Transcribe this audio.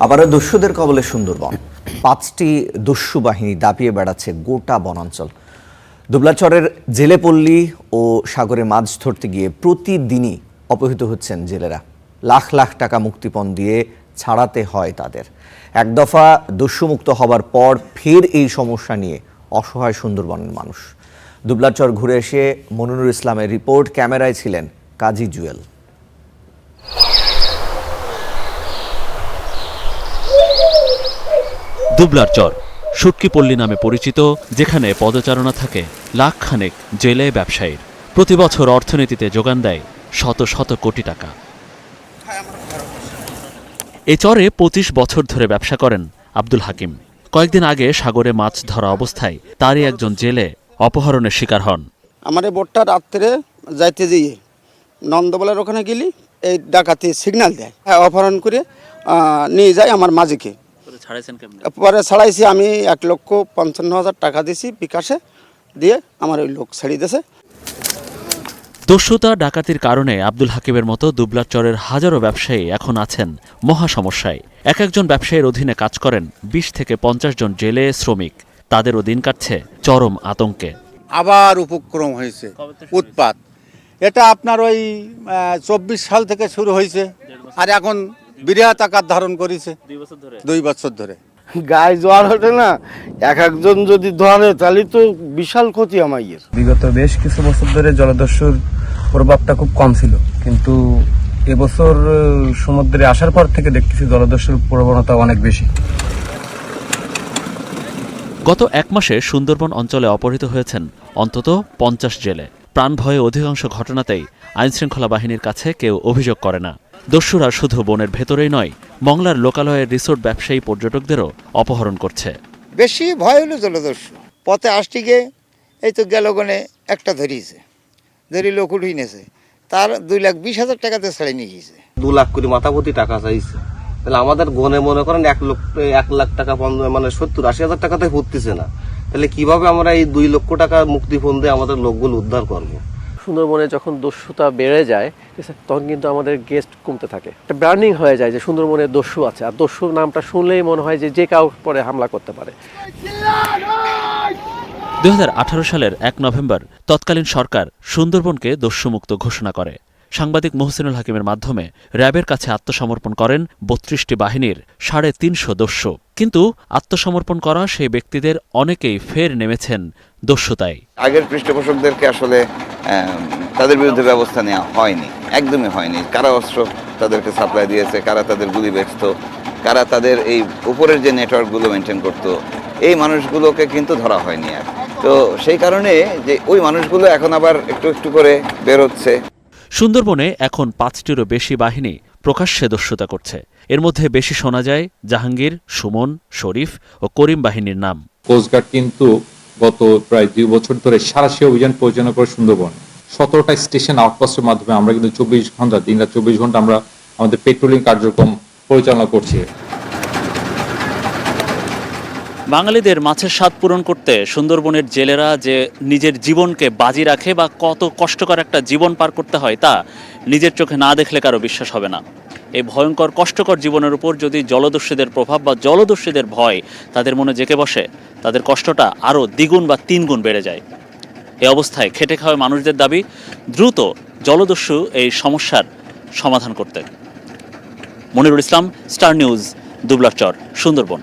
আবারও দস্যুদের কবলে সুন্দরবন। 5টি দস্যু বাহিনী দাপিয়ে বেড়াচ্ছে গোটা বনাঞ্চল। দুবলাচরের জেলেপল্লী ও সাগরে মাছ ধরতে গিয়ে প্রতিদিনই অপহৃত হচ্ছেন জেলেরা। লাখ লাখ টাকা মুক্তিপণ দিয়ে ছাড়াতে হয় তাদের। এক দফা দস্যুমুক্ত হবার পর ফের এই সমস্যা নিয়ে অসহায় সুন্দরবনের মানুষ। দুবলাচর ঘুরে এসে মনিরুল ইসলামের রিপোর্ট, ক্যামেরায় ছিলেন কাজী জুয়েল। দুবলাচর শুটকিপল্লী নামে পরিচিত, যেখানে পদচারণা থাকে লাখখানেক জেলে ব্যবসায়ীর। প্রতি বছর অর্থনীতিতে যোগান দেয় শত শত কোটি টাকা। এ চরে 25 বছর ধরে ব্যবসা করেন আব্দুল হাকিম। কয়েকদিন আগে সাগরে মাছ ধরা অবস্থায় তারই একজন জেলে অপহরণের শিকার হন। আমার এই বোটটা রাত্রে যাইতে যেয়ে নন্দবলার ওখানে গেলি এই ডাকাতি সিগন্যাল দেয়, অপহরণ করে নিয়ে যায় আমার মাঝিকে। পরে ছাড়াইছি আমি 1,55,000 টাকা দিয়েছি বিকাশে, দিয়ে আমার ওই লোক ছাড়িয়ে দিয়েছে। দস্যুতা ডাকাতির কারণে আব্দুল হাকিমের মতো দুবলাচরের হাজারো ব্যবসায়ী এখন আছেন মহা সমস্যায়। এক একজন ব্যবসায়ীর অধীনে কাজ করেন 20 থেকে 50 জন জেলে শ্রমিক। তাদেরও দিন কাটছে চরম আতঙ্কে। আবার উপক্রম হয়েছে উৎপাত। এটা আপনার ওই 24 সাল থেকে শুরু হয়েছে, আর এখন বিরাট আকার ধারণ করেছে 2 বছর ধরে। গায়ে জ্বর ওঠে না, এক একজন যদি ধরে তাহলে তো বিশাল ক্ষতি আমাদের। বিগত বেশ কিছু বছর ধরে জলদস্যুর প্রভাবটা খুব কম ছিল, কিন্তু এবছর সমুদ্রে আসার পর থেকে দেখতেছি জলদস্যুর প্রবণতা অনেক বেশি। গত 1 মাসে সুন্দরবন অঞ্চলে অপহৃত হয়েছেন অন্তত 50 জেলে। প্রাণভয়ে অধিকাংশ ঘটনাতেই আইনশৃঙ্খলা বাহিনীর কাছে কেউ অভিযোগ করে না। দস্যুরা শুধু বনের ভেতরেই নয়, মংলার লোকালয়ের রিসোর্ট ব্যবসায়ী পর্যটকদেরও অপহরণ করছে। বেশি ভয় হলো জলদস্যু। পথে আসতে গিয়ে এই তো গেল গনে একটা ধরিয়েছে, ধরি লোক উঠিয়ে নিয়েছে, তার 2,20,000 টাকাতে ছেড়ে নিয়ে গিয়েছে। 2 লাখ করে মাথাপতি টাকা চাইছে। তাহলে আমাদের গনে মনে করেন 1 লাখ টাকা, মানে 70-80 হাজার টাকাতে ফুটতেছে না। তাহলে কিভাবে আমরা এই 2 লক্ষ টাকা মুক্তিপণ দিয়ে আমাদের লোকগুলো উদ্ধার করব? সুন্দরবনে যখন দস্যুতা বেড়ে যায় তখন কিন্তু আমাদের গেস্ট কমতে থাকে। একটা ব্র্যান্ডিং হয়ে যায় যে সুন্দরবনে দস্যু আছে, আর দস্যু নামটা শুনলেই মনে হয় যে কাউ পরে হামলা করতে পারে। 2018 সালের 1 নভেম্বর তৎকালীন সরকার সুন্দরবনকে দস্যুমুক্ত ঘোষণা করে। সাংবাদিক মহসিনুল হাকিমের মাধ্যমে র্যাবের কাছে আত্মসমর্পণ করেন 32টি বাহিনীর 350 দস্যু। কিন্তু আত্মসমর্পণ করা সেই ব্যক্তিদের অনেকেই ফের নেমেছেন দস্যুতায়। আগের পৃষ্ঠপোষকদেরকে আসলে তাদের বিরুদ্ধে ব্যবস্থা নেওয়া হয়নি, একদমই হয়নি। কারা অস্ত্র তাদেরকে সাপ্লাই দিয়েছে, কারা তাদের গুলি বেচত, কারা তাদের এই উপরের যে নেটওয়ার্কগুলো মেনটেন করত, এই মানুষগুলোকে কিন্তু ধরা হয়নি। আর তো সেই কারণে যে ওই মানুষগুলো এখন আবার একটু একটু করে বের হচ্ছে। সুন্দরবনে এখন 5টিরও বেশি বাহিনী প্রকাশ্যে দস্যুতা করছে। এর মধ্যে বেশি শোনা যায় জাহাঙ্গীর, সুমন, শরীফ ও করিম বাহিনীর নাম। কোস্টগার্ড কিন্তু গত প্রায় 2 বছর ধরে সারাশি অভিযান পরিচালনা করে সুন্দরবন। 17টা স্টেশন আউটপোস্টের মাধ্যমে আমরা কিন্তু 24 ঘন্টা, দিনরাত 24 ঘন্টা আমরা আমাদের পেট্রোলিং কার্যক্রম পরিচালনা করছি। বাঙালিদের মাছের স্বাদ পূরণ করতে সুন্দরবনের জেলেরা যে নিজের জীবনকে বাজি রাখে বা কত কষ্টকর একটা জীবন পার করতে হয় তা নিজের চোখে না দেখলে কারো বিশ্বাস হবে না। এই ভয়ঙ্কর কষ্টকর জীবনের উপর যদি জলদস্যুদের প্রভাব বা জলদস্যুদের ভয় তাদের মনে জেঁকে বসে, তাদের কষ্টটা আরও দ্বিগুণ বা 3 গুণ বেড়ে যায়। এই অবস্থায় খেটে খাওয়া মানুষদের দাবি দ্রুত জলদস্যু এই সমস্যার সমাধান করতে। মনিরুল ইসলাম, স্টার নিউজ, দুবলাচর, সুন্দরবন।